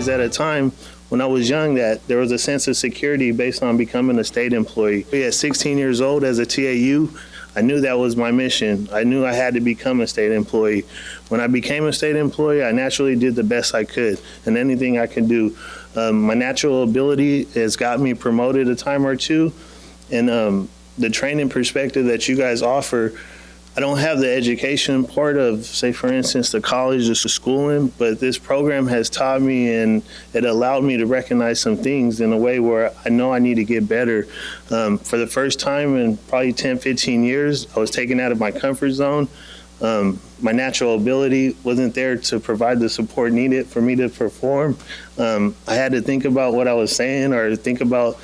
realized at a time when I was young that there was a sense of security based on becoming a state employee. At 16 years old as a TAU, I knew that was my mission. I knew I had to become a state employee. When I became a state employee, I naturally did the best I could and anything I can do. My natural ability has got me promoted a time or two, and the training perspective that you guys offer, I don't have the education part of, say, for instance, the college or schooling, but this program has taught me and it allowed me to recognize some things in a way where I know I need to get better. For the first time in probably 10, 15 years, I was taken out of my comfort zone. My natural ability wasn't there to provide the support needed for me to perform. I had to think about what I was saying or think about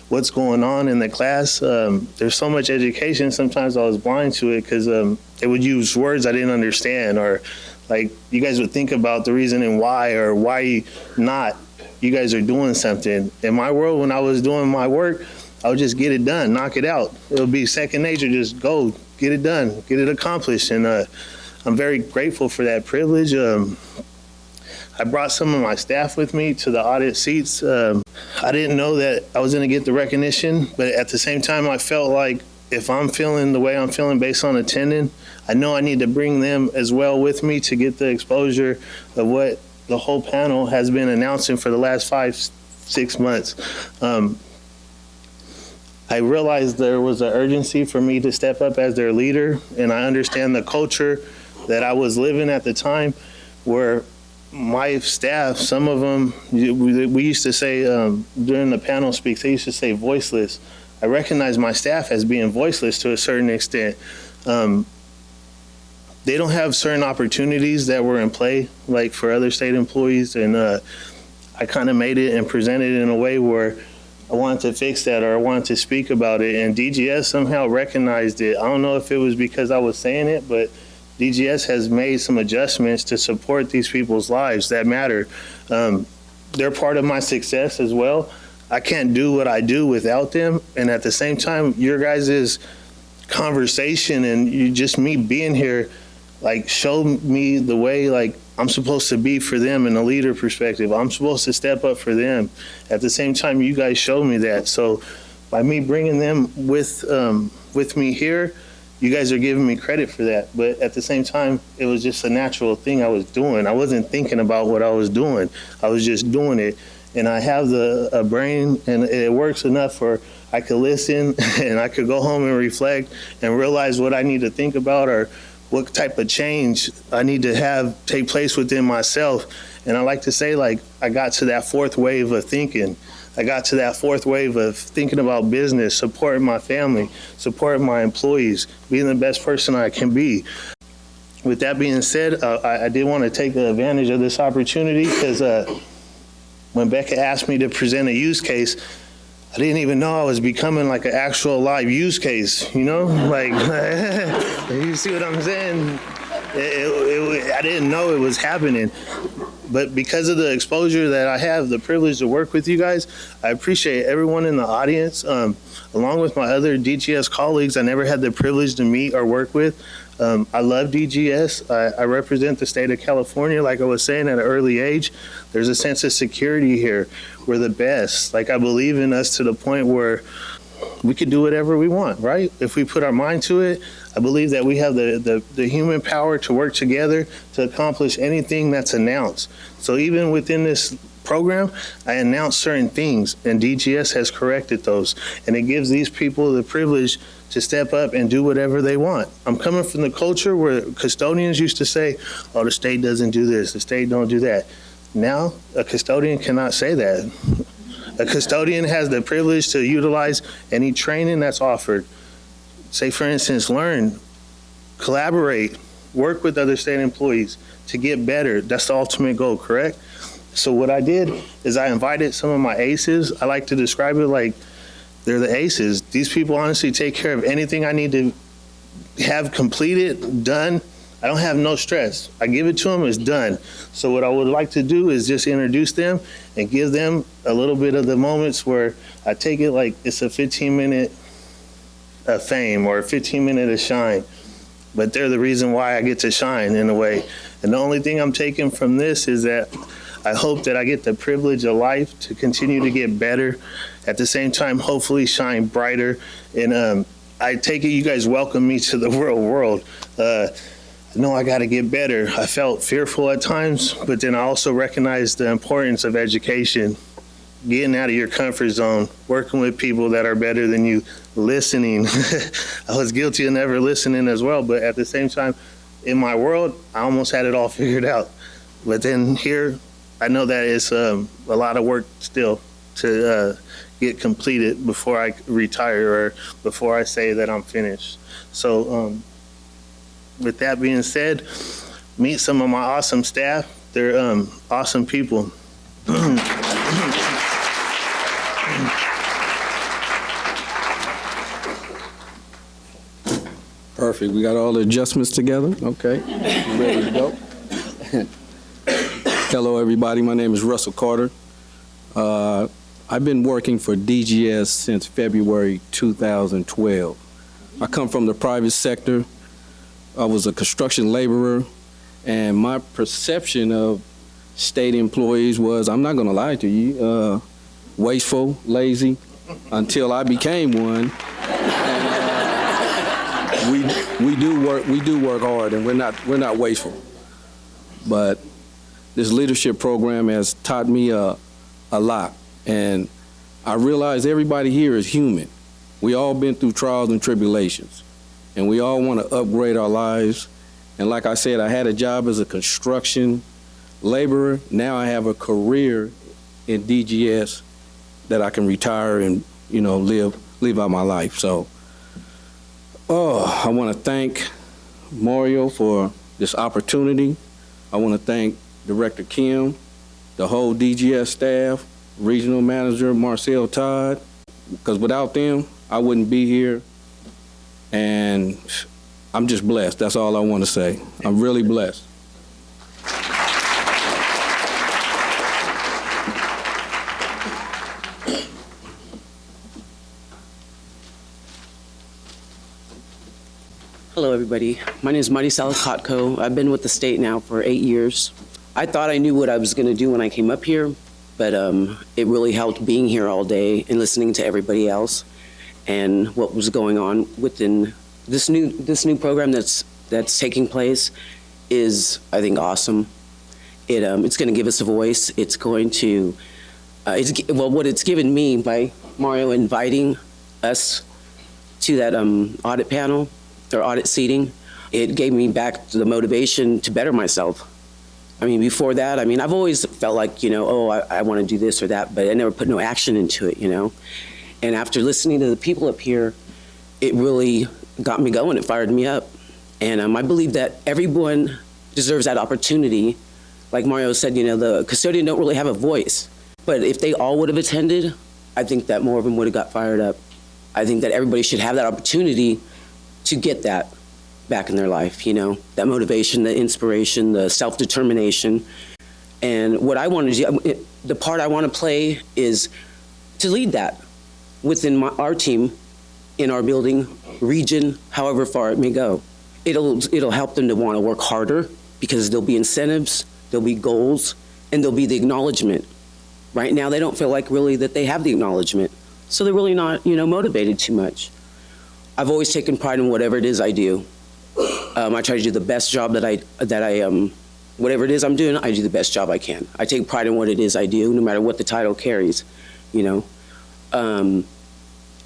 what's going on in the class. There's so much education, sometimes I was blind to it because they would use words I didn't understand, or like you guys would think about the reasoning why or why not you guys are doing something. In my world, when I was doing my work, I would just get it done, knock it out. It would be second nature, just go, get it done, get it accomplished. And I'm very grateful for that privilege. I brought some of my staff with me to the audit seats. I didn't know that I was gonna get the recognition, but at the same time, I felt like if I'm feeling the way I'm feeling based on attending, I know I need to bring them as well with me to get the exposure of what the whole panel has been announcing for the last 5-6 months. I realized there was an urgency for me to step up as their leader, and I understand the culture that I was living at the time where my staff, some of them, we used to say during the panel speaks, they used to say voiceless. I recognize my staff as being voiceless to a certain extent. They don't have certain opportunities that were in play, like for other state employees, and I kind of made it and presented it in a way where I wanted to fix that or I wanted to speak about it, and DGS somehow recognized it. I don't know if it was because I was saying it, but DGS has made some adjustments to support these people's lives that matter. They're part of my success as well. I can't do what I do without them. And at the same time, your guys' conversation and just me being here, like, showed me the way, like, I'm supposed to be for them in a leader perspective. I'm supposed to step up for them. At the same time, you guys showed me that. So by me bringing them with me here, you guys are giving me credit for that. But at the same time, it was just a natural thing I was doing. I wasn't thinking about what I was doing. I was just doing it. And I have a brain, and it works enough where I could listen and I could go home and reflect and realize what I need to think about or what type of change I need to have take place within myself. And I like to say, like, I got to that fourth wave of thinking. I got to that fourth wave of thinking about business, supporting my family, supporting my employees, being the best person I can be. With that being said, I did want to take advantage of this opportunity because when Becca asked me to present a use case, I didn't even know I was becoming like an actual live use case, you know? Like, you see what I'm saying? I didn't know it was happening. But because of the exposure that I have, the privilege to work with you guys, I appreciate everyone in the audience. Along with my other DGS colleagues, I never had the privilege to meet or work with. I love DGS. I represent the state of California, like I was saying, at an early age. There's a sense of security here. We're the best. Like, I believe in us to the point where we could do whatever we want, right? If we put our mind to it, I believe that we have the human power to work together to accomplish anything that's announced. So even within this program, I announced certain things, and DGS has corrected those. And it gives these people the privilege to step up and do whatever they want. I'm coming from the culture where custodians used to say, oh, the state doesn't do this, the state don't do that. Now, a custodian cannot say that. A custodian has the privilege to utilize any training that's offered. Say, for instance, learn, collaborate, work with other state employees to get better. That's the ultimate goal, correct? So what I did is I invited some of my aces. I like to describe it like they're the aces. These people honestly take care of anything I need to have completed, done. I don't have no stress. I give it to them, it's done. So what I would like to do is just introduce them and give them a little bit of the moments where I take it like it's a 15-minute of fame or a 15-minute of shine. But they're the reason why I get to shine in a way. And the only thing I'm taking from this is that I hope that I get the privilege of life to continue to get better. At the same time, hopefully shine brighter. And I take it you guys welcome me to the real world. I know I got to get better. I felt fearful at times, but then I also recognized the importance of education, getting out of your comfort zone, working with people that are better than you, listening. I was guilty of never listening as well, but at the same time, in my world, I almost had it all figured out. But then here, I know that it's a lot of work still to get completed before I retire or before I say that I'm finished. So with that being said, meet some of my awesome staff. They're awesome people. Perfect. We got all the adjustments together. Okay. Ready to go. Hello, everybody. My name is Russell Carter. I've been working for DGS since February 2012. I come from the private sector. I was a construction laborer, and my perception of state employees was, I'm not going to lie to you, wasteful, lazy, until I became one. We do work hard, and we're not wasteful. But this leadership program has taught me a lot, and I realize everybody here is human. We all been through trials and tribulations, and we all want to upgrade our lives. And like I said, I had a job as a construction laborer. Now I have a career in DGS that I can retire and live out my life. So. I want to thank Mario for this opportunity. I want to thank Director Kim, the whole DGS staff, Regional Manager Marcel Todd, because without them, I wouldn't be here. And I'm just blessed. That's all I want to say. I'm really blessed. Hello, everybody. My name is Marty Salikotko. I've been with the state now for 8 years. I thought I knew what I was going to do when I came up here, but it really helped being here all day and listening to everybody else and what was going on within this new program that's taking place is, I think, awesome. It's going to give us a voice. It's going to, what it's given me by Mario inviting us to that audit panel, or audit seating, it gave me back the motivation to better myself. I mean, before that, I've always felt like, I want to do this or that, but I never put no action into it, And after listening to the people up here, it really got me going. It fired me up. And I believe that everyone deserves that opportunity. Like Mario said, the custodian don't really have a voice. But if they all would have attended, I think that more of them would have got fired up. I think that everybody should have that opportunity to get that back in their life, that motivation, the inspiration, the self-determination. And what I want to do, the part I want to play is to lead that within our team, in our building, region, however far it may go. It'll help them to want to work harder because there'll be incentives, there'll be goals, and there'll be the acknowledgement. Right now, they don't feel like really that they have the acknowledgement. So they're really not, motivated too much. I've always taken pride in whatever it is I do. I try to do the best job that I whatever it is I'm doing, I do the best job I can. I take pride in what it is I do, no matter what the title carries, And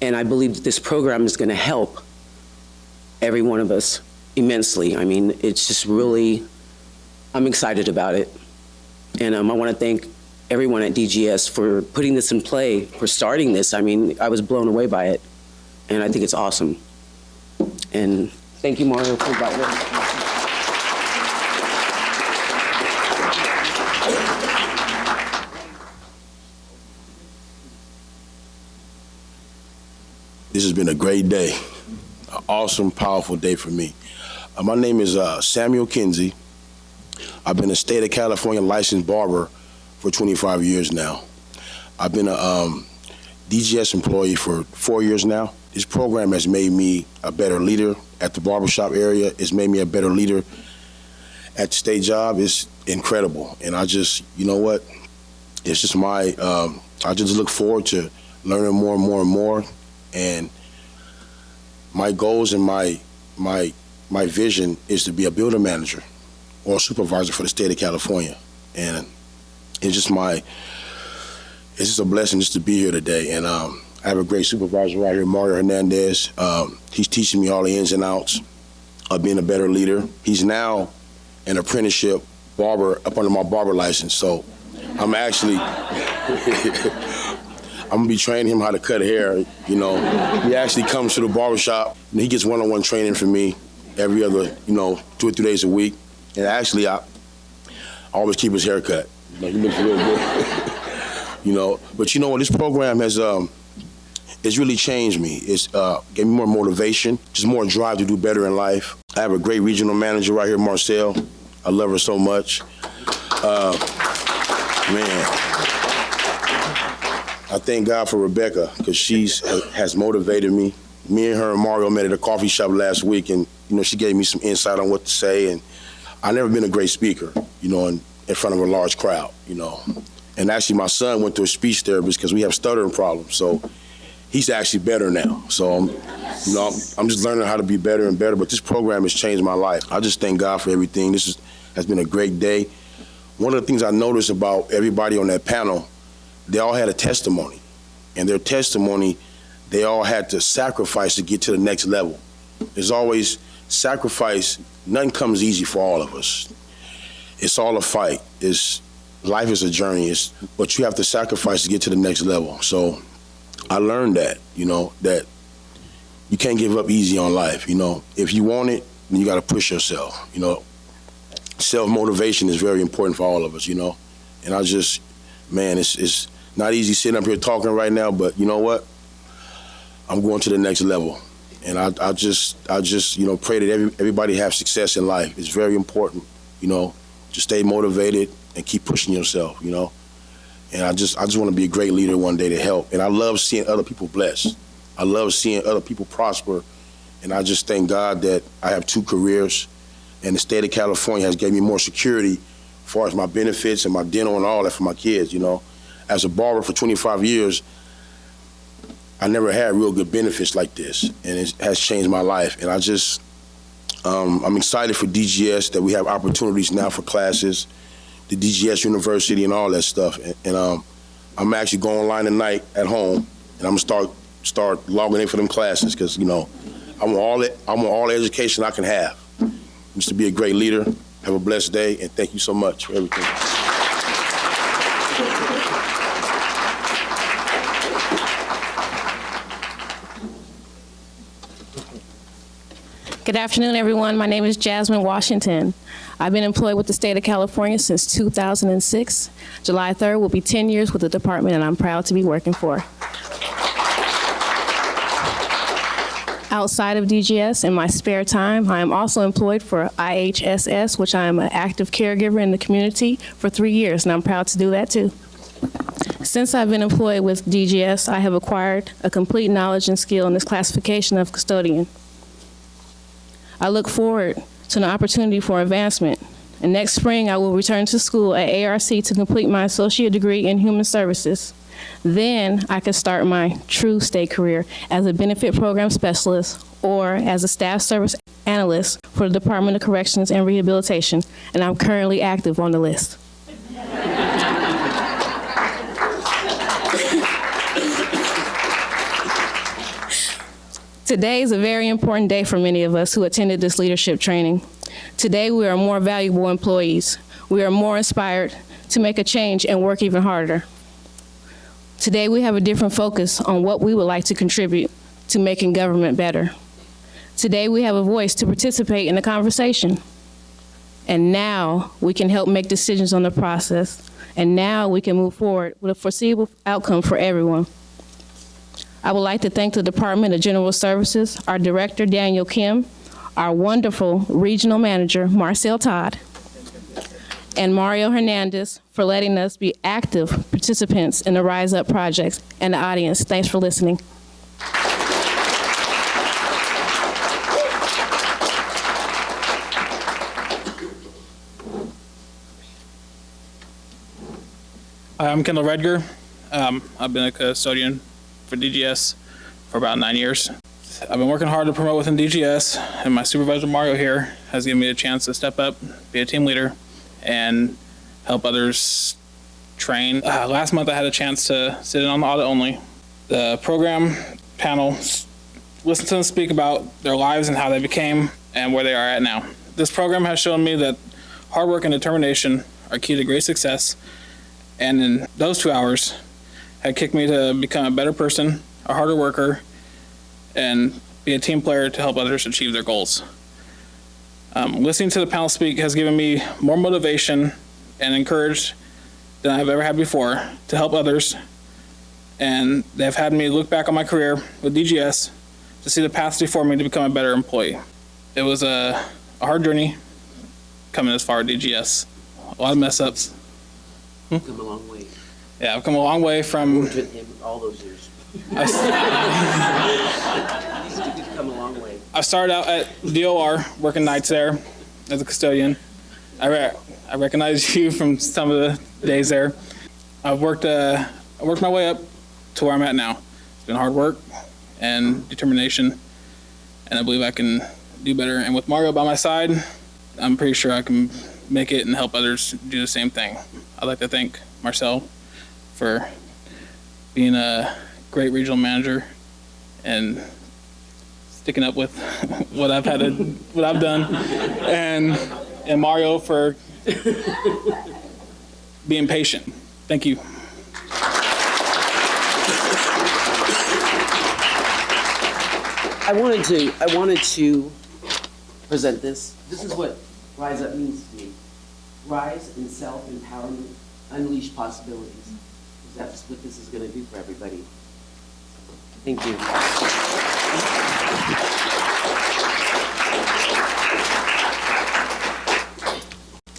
I believe that this program is going to help every one of us immensely. It's just really, I'm excited about it. And I want to thank everyone at DGS for putting this in play, for starting this. I was blown away by it. And I think it's awesome. And thank you, Mario, for that. This has been a great day, an awesome, powerful day for me. My name is Samuel Kinsey. I've been a state of California licensed barber for 25 years now. I've been a DGS employee for 4 years now. This program has made me a better leader at the barbershop area. It's made me a better leader at the state job is incredible. And I just, you know what, it's just I just look forward to learning more and more and more. And my goals and my vision is to be a building manager or a supervisor for the state of California. And it's just a blessing just to be here today. And I have a great supervisor right here, Mario Hernandez. He's teaching me all the ins and outs of being a better leader. He's now an apprenticeship barber up under my barber license. So I'm actually, I'm gonna be training him how to cut hair. You know, he actually comes to the barbershop and he gets one-on-one training from me every other, 2 or 3 days a week. And actually, I always keep his hair cut. He looks real good. But you know what? This program has it's really changed me. It's gave me more motivation, just more drive to do better in life. I have a great regional manager right here, Marcel. I love her so much. Man, I thank God for Rebecca because has motivated me. Me and her and Mario met at a coffee shop last week, and she gave me some insight on what to say. And I've never been a great speaker, in front of a large crowd, And actually, my son went to a speech therapist because we have stuttering problems. So he's actually better now. So I'm just learning how to be better and better. But this program has changed my life. I just thank God for everything. This has been a great day. One of the things I noticed about everybody on that panel, they all had a testimony. And their testimony, they all had to sacrifice to get to the next level. There's always sacrifice. Nothing comes easy for all of us. It's all a fight. Life is a journey, but you have to sacrifice to get to the next level. So I learned that, that you can't give up easy on life. If you want it, then you got to push yourself. Self-motivation is very important for all of us, And I just, man, it's not easy sitting up here talking right now, but you know what? I'm going to the next level. And I just pray that everybody have success in life. It's very important, to stay motivated and keep pushing yourself, And I just want to be a great leader one day to help. And I love seeing other people blessed. I love seeing other people prosper. And I just thank God that I have 2 careers, and the state of California has given me more security as far as my benefits and my dental and all that for my kids, As a barber for 25 years, I never had real good benefits like this, and it has changed my life. And I'm excited for DGS that we have opportunities now for classes, the DGS University and all that stuff. And I'm actually going online tonight at home, and I'm gonna start logging in for them classes because I want all the education I can have. Just to be a great leader. Have a blessed day, and thank you so much for everything. Good afternoon, everyone. My name is Jasmine Washington. I've been employed with the state of California since 2006. July 3rd will be 10 years with the department, and I'm proud to be working for. Outside of DGS, in my spare time, I am also employed for IHSS, which I am an active caregiver in the community for 3 years, and I'm proud to do that too. Since I've been employed with DGS, I have acquired a complete knowledge and skill in this classification of custodian. I look forward to an opportunity for advancement. And next spring, I will return to school at ARC to complete my associate degree in human services. Then I could start my true state career as a benefit program specialist or as a staff service analyst for the Department of Corrections and Rehabilitation, and I'm currently active on the list. Today is a very important day for many of us who attended this leadership training. Today, we are more valuable employees. We are more inspired to make a change and work even harder. Today, we have a different focus on what we would like to contribute to making government better. Today, we have a voice to participate in the conversation. And now, we can help make decisions on the process. And now, we can move forward with a foreseeable outcome for everyone. I would like to thank the Department of General Services, our Director, Daniel Kim, our wonderful Regional Manager, Marcel Todd, and Mario Hernandez for letting us be active participants in the Rise Up projects, and the audience. Thanks for listening. Hi, I'm Kendall Redger. I've been a custodian for DGS for about 9 years. I've been working hard to promote within DGS, and my supervisor Mario here has given me a chance to step up, be a team leader, and help others train. Last month I had a chance to sit in on the audit only. The program panel listened to them speak about their lives and how they became and where they are at now. This program has shown me that hard work and determination are key to great success, and in those 2 hours had kicked me to become a better person, a harder worker, and be a team player to help others achieve their goals. Listening to the panel speak has given me more motivation and encouraged than I've ever had before to help others, and they've had me look back on my career with DGS to see the paths before me to become a better employee. It was a hard journey coming as far as DGS. A lot of mess ups. Come a long way. Yeah, I've come a long way from. Worked with him all those years. He's come a long way. I started out at DOR, working nights there as a custodian. I recognize you from some of the days there. I worked my way up to where I'm at now. It's been hard work and determination, and I believe I can do better. And with Mario by my side, I'm pretty sure I can make it and help others do the same thing. I'd like to thank Marcel for being a great regional manager and sticking up with what I've done, and Mario for being patient. Thank you. I wanted to present this. This is what Rise Up means to me. Rise in self-empowerment, unleash possibilities. That's what this is going to do for everybody. Thank you.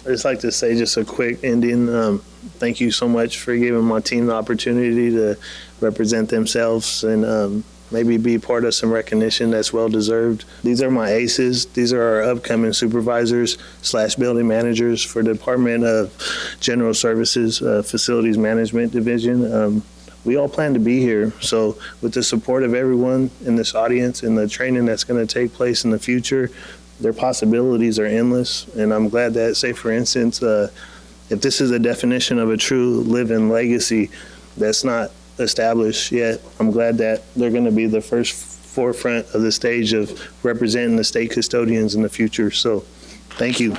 I'd just like to say just a quick ending. Thank you so much for giving my team the opportunity to represent themselves and maybe be part of some recognition that's well deserved. These are my aces. These are our upcoming supervisors / building managers for the Department of General Services Facilities Management Division. We all plan to be here. So with the support of everyone in this audience and the training that's going to take place in the future, their possibilities are endless. And I'm glad that, say for instance, if this is a definition of a true living legacy that's not established yet, I'm glad that they're going to be the first forefront of the stage of representing the state custodians in the future. So thank you.